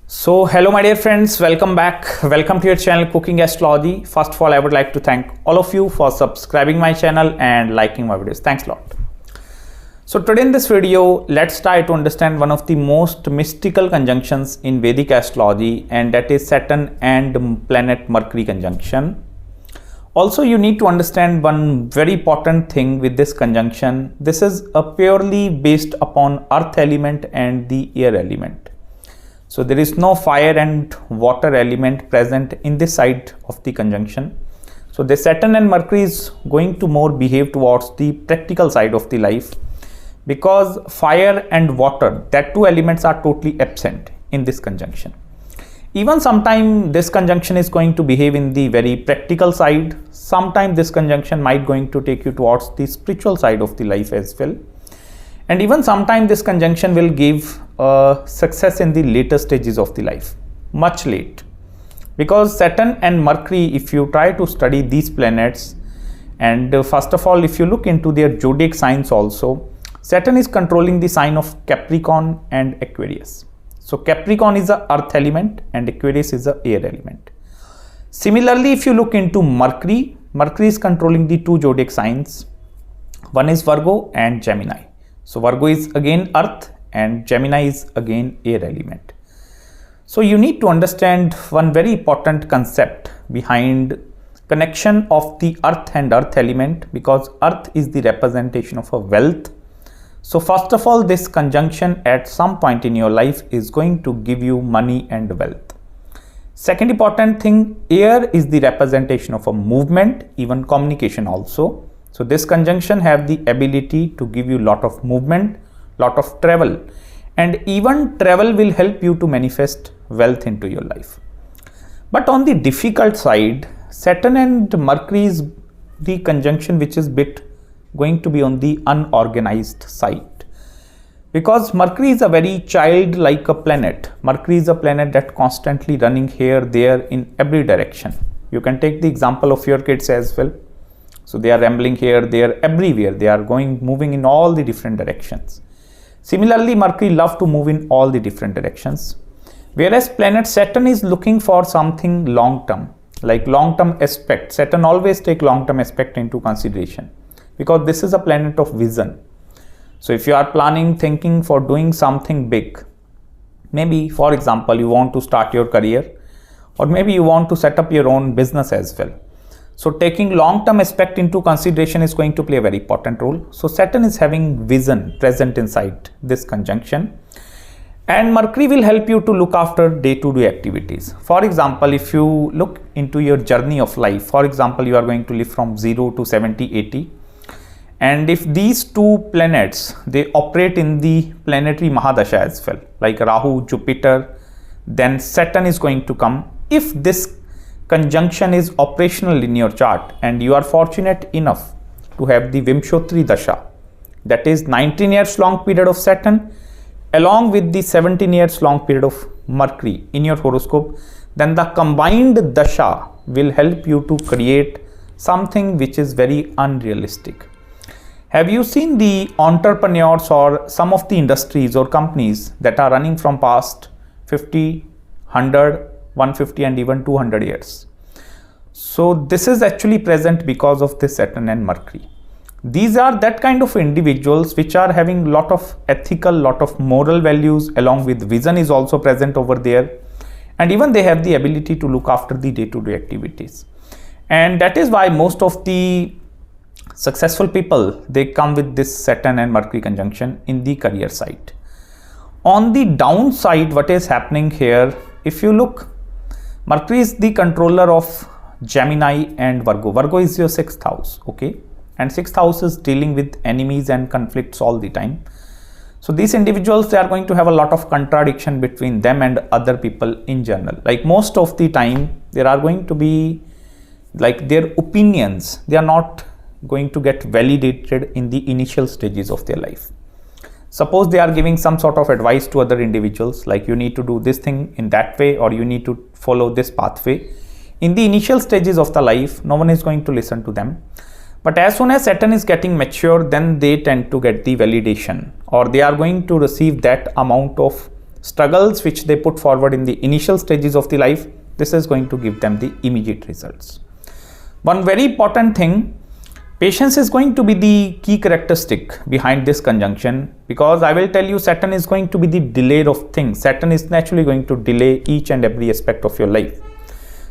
So hello my dear friends, welcome back. Welcome to your channel Cooking Astrology. First of all, I would like to thank all of you for subscribing my channel and liking my videos. Thanks a lot. So today in this video, let's try to understand one of the most mystical conjunctions in Vedic Astrology, and that is Saturn and planet Mercury conjunction. Also, you need to understand one very important thing with this conjunction. This is a purely based upon earth element and the air element. So there is no fire and water element present in this side of the conjunction. So the Saturn and Mercury is going to more behave towards the practical side of the life, because fire and water, that two elements are totally absent in this conjunction. Even sometime this conjunction is going to behave in the very practical side. Sometime this conjunction might going to take you towards the spiritual side of the life as well. And even sometime this conjunction will give success in the later stages of the life, much late. Because Saturn and Mercury, if you try to study these planets, and first of all, if you look into their zodiac signs also, Saturn is controlling the sign of Capricorn and Aquarius. So Capricorn is the earth element and Aquarius is the air element. Similarly, if you look into Mercury, Mercury is controlling the two zodiac signs. One is Virgo and Gemini. So Virgo is again earth and Gemini is again air element. So you need to understand one very important concept behind connection of the earth and earth element, because earth is the representation of a wealth. So first of all, this conjunction at some point in your life is going to give you money and wealth. Second important thing, air is the representation of a movement, even communication also. So this conjunction have the ability to give you lot of movement, lot of travel, and even travel will help you to manifest wealth into your life. But on the difficult side, Saturn and Mercury is the conjunction which is bit going to be on the unorganized side, because Mercury is a very child-like a planet. Mercury is a planet that constantly running here, there, in every direction. You can take the example of your kids as well. So they are rambling here, there, everywhere. They are moving in all the different directions. Similarly, Mercury loves to move in all the different directions. Whereas planet Saturn is looking for something long-term, like long-term aspect. Saturn always take long-term aspect into consideration, because this is a planet of vision. So if you are planning, thinking for doing something big, maybe for example, you want to start your career, or maybe you want to set up your own business as well. So taking long-term aspect into consideration is going to play a very important role. So Saturn is having vision present inside this conjunction, and Mercury will help you to look after day-to-day activities. For example, if you look into your journey of life, for example, you are going to live from 0 to 70, 80. And if these two planets, they operate in the planetary Mahadasha as well, like Rahu, Jupiter, then Saturn is going to come. If this conjunction is operational in your chart and you are fortunate enough to have the Vimshotri Dasha, that is 19 years long period of Saturn along with the 17 years long period of Mercury in your horoscope, then the combined Dasha will help you to create something which is very unrealistic. Have you seen the entrepreneurs or some of the industries or companies that are running from past 50, 100, 150 and even 200 years? So this is actually present because of this Saturn and Mercury. These are that kind of individuals which are having lot of ethical, lot of moral values, along with vision is also present over there, and even they have the ability to look after the day-to-day activities. And that is why most of the successful people, they come with this Saturn and Mercury conjunction in the career side. On the downside, what is happening here, if you look, Mercury is the controller of Gemini and Virgo. Virgo is your 6th house, okay? And 6th house is dealing with enemies and conflicts all the time. So these individuals, they are going to have a lot of contradiction between them and other people in general. Like most of the time, there are going to be like their opinions, they are not going to get validated in the initial stages of their life. Suppose they are giving some sort of advice to other individuals, like you need to do this thing in that way, or you need to follow this pathway. In the initial stages of the life, no one is going to listen to them. But as soon as Saturn is getting mature, then they tend to get the validation, or they are going to receive that amount of struggles which they put forward in the initial stages of the life, this is going to give them the immediate results. One very important thing, patience is going to be the key characteristic behind this conjunction, because I will tell you Saturn is going to be the delayer of things. Saturn is naturally going to delay each and every aspect of your life.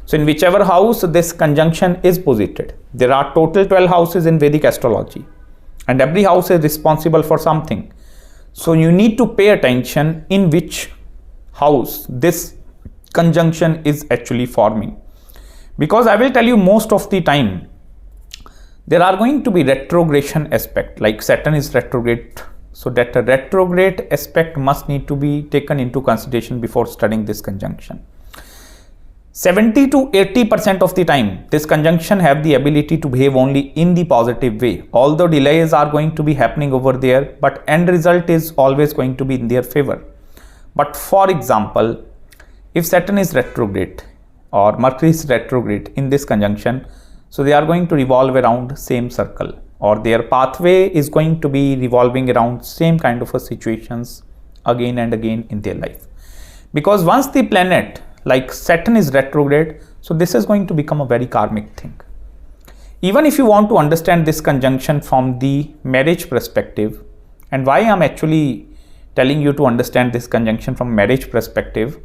So in whichever house this conjunction is posited, there are total 12 houses in Vedic astrology, and every house is responsible for something. So you need to pay attention in which house this conjunction is actually forming, because I will tell you most of the time there are going to be retrogression aspect, like Saturn is retrograde. So that retrograde aspect must need to be taken into consideration before studying this conjunction. 70 to 80% of the time, this conjunction have the ability to behave only in the positive way. Although delays are going to be happening over there, but end result is always going to be in their favor. But for example, if Saturn is retrograde or Mercury is retrograde in this conjunction, so they are going to revolve around same circle, or their pathway is going to be revolving around same kind of a situations again and again in their life. Because once the planet like Saturn is retrograde, so this is going to become a very karmic thing. Even if you want to understand this conjunction from the marriage perspective, and why I'm actually telling you to understand this conjunction from marriage perspective,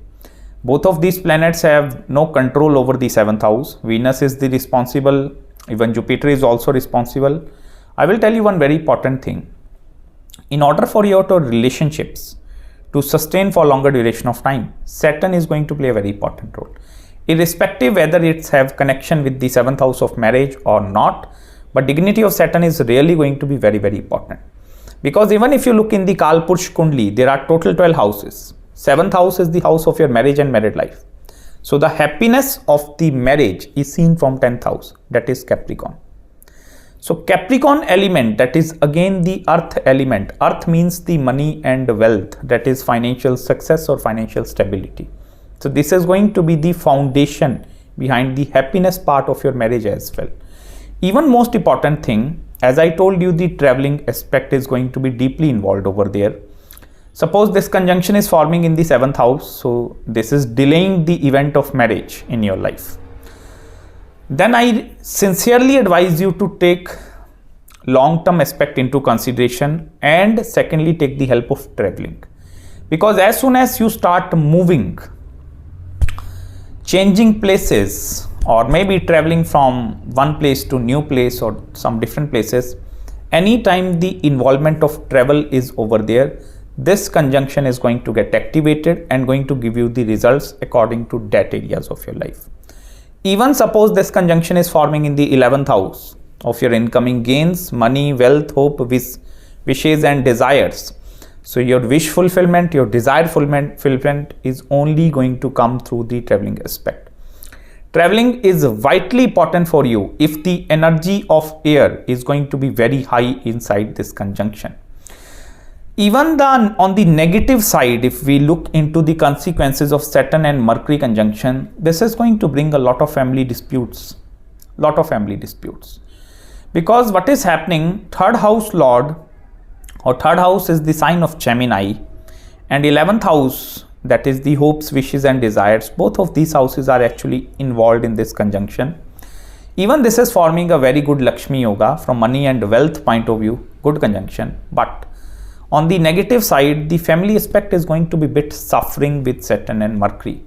both of these planets have no control over the 7th house. Venus is the responsible, even Jupiter is also responsible. I will tell you one very important thing. In order for your relationships to sustain for longer duration of time, Saturn is going to play a very important role. Irrespective whether it's have connection with the 7th house of marriage or not, but dignity of Saturn is really going to be very, very important. Because even if you look in the Kalpursh Kundli, there are total 12 houses. 7th house is the house of your marriage and married life. So the happiness of the marriage is seen from 10th house, that is Capricorn. So Capricorn element, that is again the earth element. Earth means the money and wealth, that is financial success or financial stability. So this is going to be the foundation behind the happiness part of your marriage as well. Even most important thing, as I told you, the traveling aspect is going to be deeply involved over there. Suppose this conjunction is forming in the 7th house, so this is delaying the event of marriage in your life. Then I sincerely advise you to take long-term aspect into consideration, and secondly take the help of traveling. Because as soon as you start moving, changing places, or maybe traveling from one place to new place or some different places, anytime the involvement of travel is over there, this conjunction is going to get activated and going to give you the results according to that areas of your life. Even suppose this conjunction is forming in the 11th house of your incoming gains, money, wealth, hope, wishes and desires. So your wish fulfillment, your desire fulfillment is only going to come through the traveling aspect. Traveling is vitally important for you if the energy of air is going to be very high inside this conjunction. Even on the negative side, if we look into the consequences of Saturn and Mercury conjunction, this is going to bring a lot of family disputes. Because what is happening, third house lord or third house is the sign of Gemini, and 11th house, that is the hopes, wishes and desires. Both of these houses are actually involved in this conjunction. Even this is forming a very good Lakshmi yoga from money and wealth point of view, good conjunction. But on the negative side, the family aspect is going to be a bit suffering with Saturn and Mercury.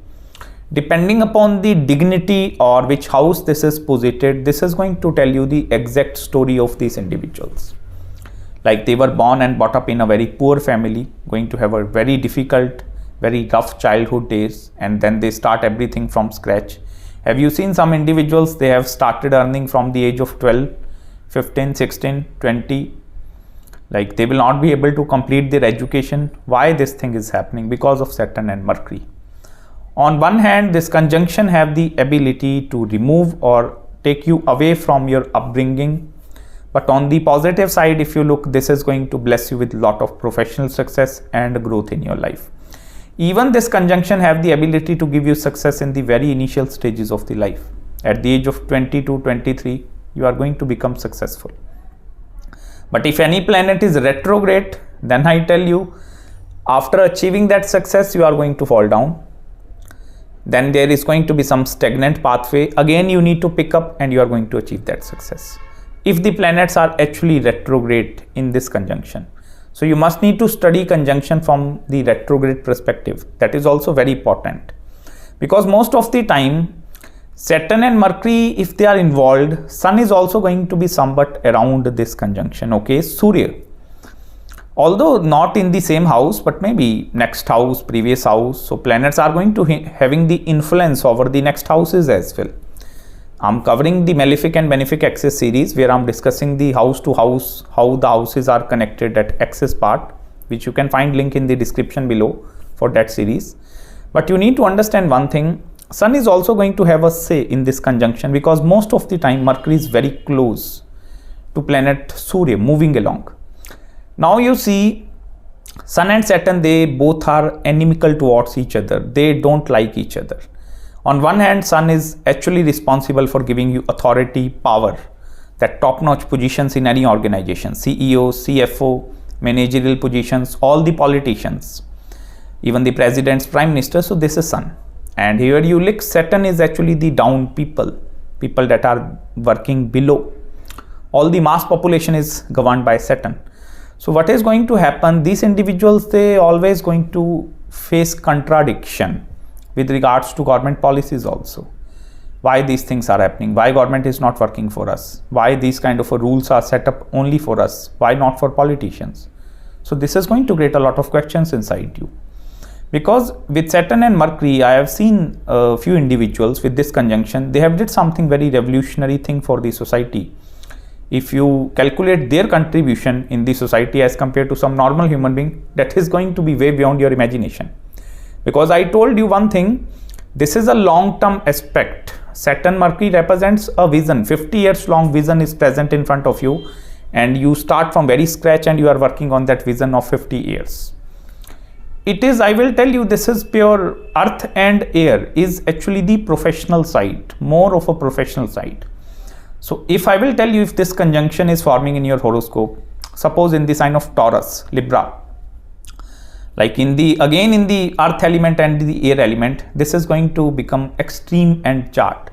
Depending upon the dignity or which house this is posited, this is going to tell you the exact story of these individuals. Like they were born and brought up in a very poor family, going to have a very difficult, very rough childhood days, and then they start everything from scratch. Have you seen some individuals, they have started earning from the age of 12, 15, 16, 20, like they will not be able to complete their education. Why this thing is happening? Because of Saturn and Mercury. On one hand, this conjunction have the ability to remove or take you away from your upbringing. But on the positive side, if you look, this is going to bless you with a lot of professional success and growth in your life. Even this conjunction have the ability to give you success in the very initial stages of the life. At the age of 20 to 23, you are going to become successful. But if any planet is retrograde, then I tell you, After achieving that success, you are going to fall down. Then there is going to be some stagnant pathway. Again, you need to pick up and you are going to achieve that success. If the planets are actually retrograde in this conjunction. So you must need to study conjunction from the retrograde perspective. That is also very important. Because most of the time, Saturn and Mercury, if they are involved, Sun is also going to be somewhat around this conjunction, okay, Surya. Although not in the same house, but maybe next house, previous house. So planets are going to having the influence over the next houses as well. I'm covering the malefic and benefic axis series where I'm discussing the house to house, how the houses are connected at axis part, which you can find link in the description below for that series. But you need to understand one thing. Sun is also going to have a say in this conjunction because most of the time Mercury is very close to planet Surya moving along. Now you see Sun and Saturn, they both are inimical towards each other. They don't like each other. On one hand, Sun is actually responsible for giving you authority, power, that top-notch positions in any organization, CEO, CFO, managerial positions, all the politicians, even the presidents, prime minister. So this is Sun. And here you look, Saturn is actually the down people that are working below. All the mass population is governed by Saturn. So what is going to happen? These individuals, they always going to face contradiction with regards to government policies also. Why these things are happening? Why government is not working for us? Why these kind of rules are set up only for us? Why not for politicians? So this is going to create a lot of questions inside you. Because with Saturn and Mercury, I have seen a few individuals with this conjunction, they have did something very revolutionary thing for the society. If you calculate their contribution in the society as compared to some normal human being, that is going to be way beyond your imagination. Because I told you one thing, this is a long-term aspect. Saturn Mercury represents a vision, 50 years long vision is present in front of you, and you start from very scratch and you are working on that vision of 50 years. It is, I will tell you, this is pure earth and air is actually the professional side, more of a professional side. So if I will tell you if this conjunction is forming in your horoscope, suppose in the sign of Taurus, Libra, like in the earth element and the air element, this is going to become extreme and chart.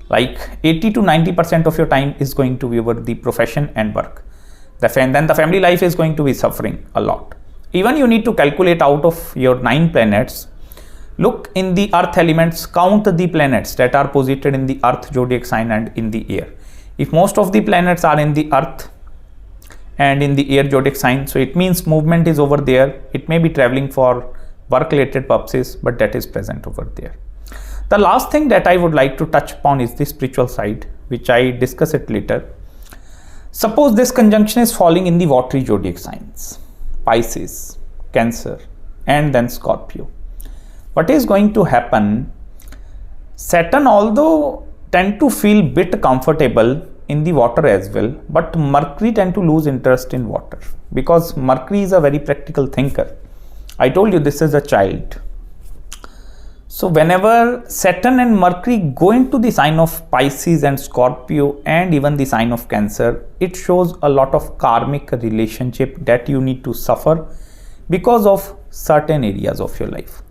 Like 80 to 90% of your time is going to be over the profession and work. Then the family life is going to be suffering a lot. Even you need to calculate out of your 9 planets, look in the earth elements, count the planets that are posited in the earth zodiac sign and in the air. If most of the planets are in the earth and in the air zodiac sign, so it means movement is over there. It may be traveling for work related purposes, but that is present over there. The last thing that I would like to touch upon is the spiritual side, which I discuss it later. Suppose this conjunction is falling in the watery zodiac signs, Pisces, Cancer, and then Scorpio. What is going to happen? Saturn, although tend to feel bit comfortable in the water as well, but Mercury tend to lose interest in water because Mercury is a very practical thinker. I told you this is a child. So whenever Saturn and Mercury go into the sign of Pisces and Scorpio and even the sign of Cancer, it shows a lot of karmic relationship that you need to suffer because of certain areas of your life.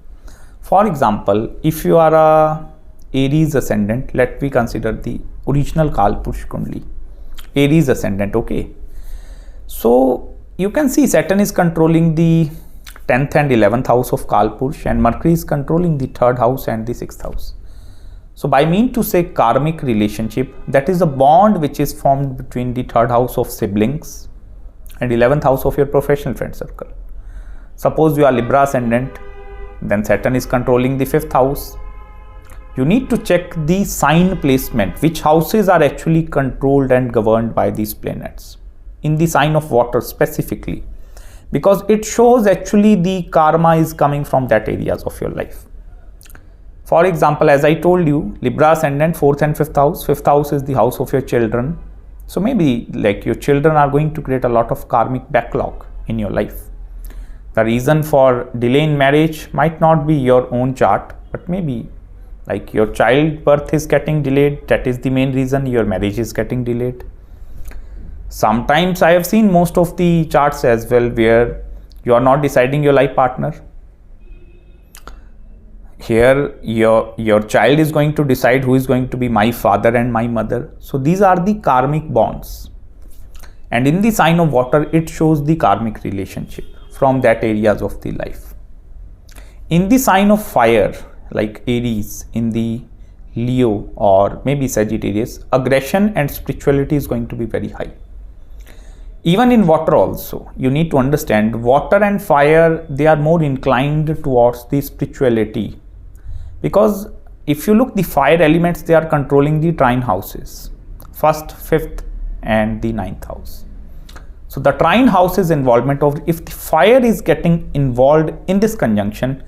For example, if you are a Aries ascendant, let me consider the original Kalpurush Kundli, Aries ascendant, okay. So you can see Saturn is controlling the 10th and 11th house of Kalpurush and Mercury is controlling the 3rd house and the 6th house. So by mean to say karmic relationship, that is a bond which is formed between the 3rd house of siblings and 11th house of your professional friend circle. Suppose you are Libra ascendant, then Saturn is controlling the 5th house. You need to check the sign placement, which houses are actually controlled and governed by these planets in the sign of water specifically, because it shows actually the karma is coming from that areas of your life. For example, as I told you, Libra ascendant, 4th and 5th house. 5th house is the house of your children. So maybe like your children are going to create a lot of karmic backlog in your life. The reason for delay in marriage might not be your own chart, but maybe like your child birth is getting delayed. That is the main reason your marriage is getting delayed. Sometimes I have seen most of the charts as well where You are not deciding your life partner. Here your child is going to decide who is going to be my father and my mother. So these are the karmic bonds. And in the sign of water, it shows the karmic relationship from that areas of the life. In the sign of fire, like Aries, in the Leo or maybe Sagittarius, aggression and spirituality is going to be very high. Even in water also, you need to understand water and fire, they are more inclined towards the spirituality. Because if you look, the fire elements, they are controlling the trine houses, 1st, 5th and the 9th house. So the trine house's involvement of, if the fire is getting involved in this conjunction,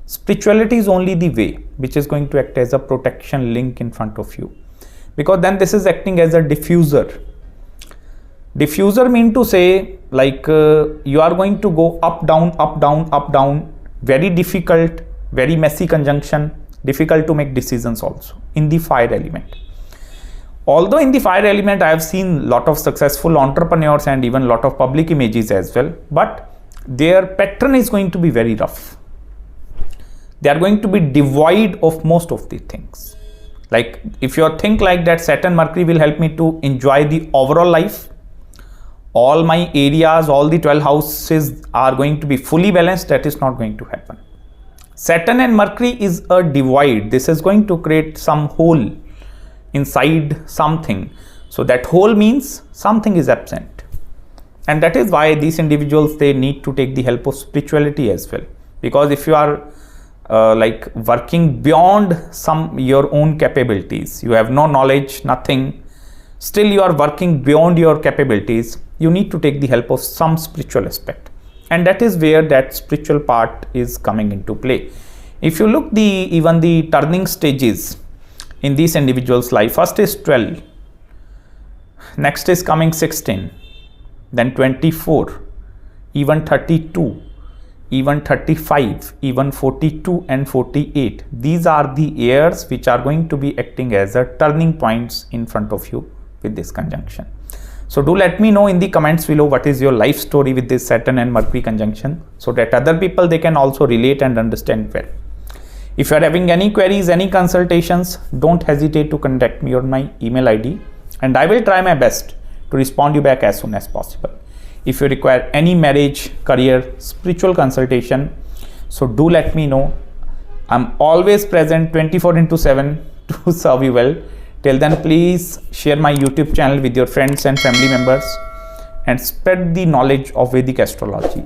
spirituality is only the way which is going to act as a protection link in front of you, because then this is acting as a diffuser. Diffuser mean to say, like you are going to go up, down, up, down, up, down, very difficult, very messy conjunction, difficult to make decisions also in the fire element. Although in the fire element, I have seen lot of successful entrepreneurs and even lot of public images as well, but their pattern is going to be very rough. They are going to be devoid of most of the things. Like if you think like that Saturn Mercury will help me to enjoy the overall life, all my areas, all the 12 houses are going to be fully balanced, that is not going to happen. Saturn and Mercury is a divide. This is going to create some hole inside something. So that hole means something is absent. And that is why these individuals, they need to take the help of spirituality as well. Because if you are like working beyond your own capabilities, you have no knowledge, nothing, still you are working beyond your capabilities, you need to take the help of some spiritual aspect. And that is where that spiritual part is coming into play. If you look even the turning stages in these individuals' life, first is 12, next is coming 16, then 24, even 32, even 35, even 42 and 48. These are the years which are going to be acting as a turning points in front of you with this conjunction. So do let me know in the comments below what is your life story with this Saturn and Mercury conjunction, so that other people, they can also relate and understand well. If you are having any queries, any consultations, don't hesitate to contact me on my email ID, and I will try my best to respond you back as soon as possible. If you require any marriage, career, spiritual consultation, so do let me know. I'm always present 24/7 to serve you well. Till then, please share my YouTube channel with your friends and family members and spread the knowledge of Vedic astrology,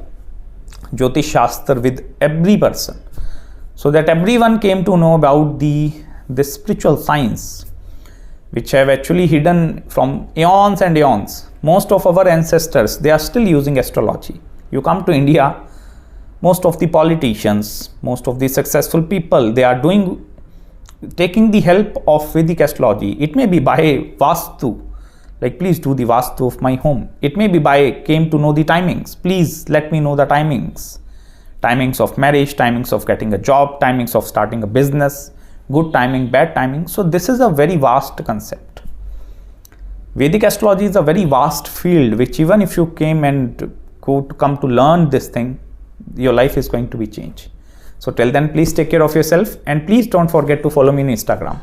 Jyotish Shastra with every person, so that everyone came to know about this spiritual science which have actually hidden from eons and eons. Most of our ancestors, they are still using astrology. You come to India, most of the politicians, most of the successful people, they are taking the help of Vedic astrology. It may be by Vastu, like please do the Vastu of my home. It may be by came to know the timings. Please let me know the timings. Timings of marriage, timings of getting a job, timings of starting a business, good timing, bad timing. So this is a very vast concept. Vedic astrology is a very vast field, which even if you came and come to learn this thing, your life is going to be changed. So till then, please take care of yourself, and please don't forget to follow me on Instagram.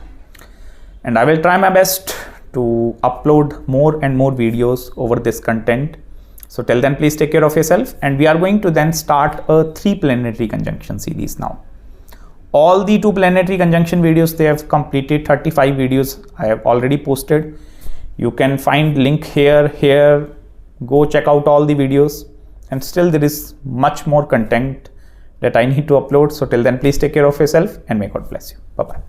And I will try my best to upload more and more videos over this content. So till then, please take care of yourself, and we are going to then start a 3 planetary conjunction series now. All the 2 planetary conjunction videos, they have completed. 35 videos I have already posted. You can find link here, go check out all the videos, and still there is much more content that I need to upload. So till then, please take care of yourself, and may God bless you. Bye-bye.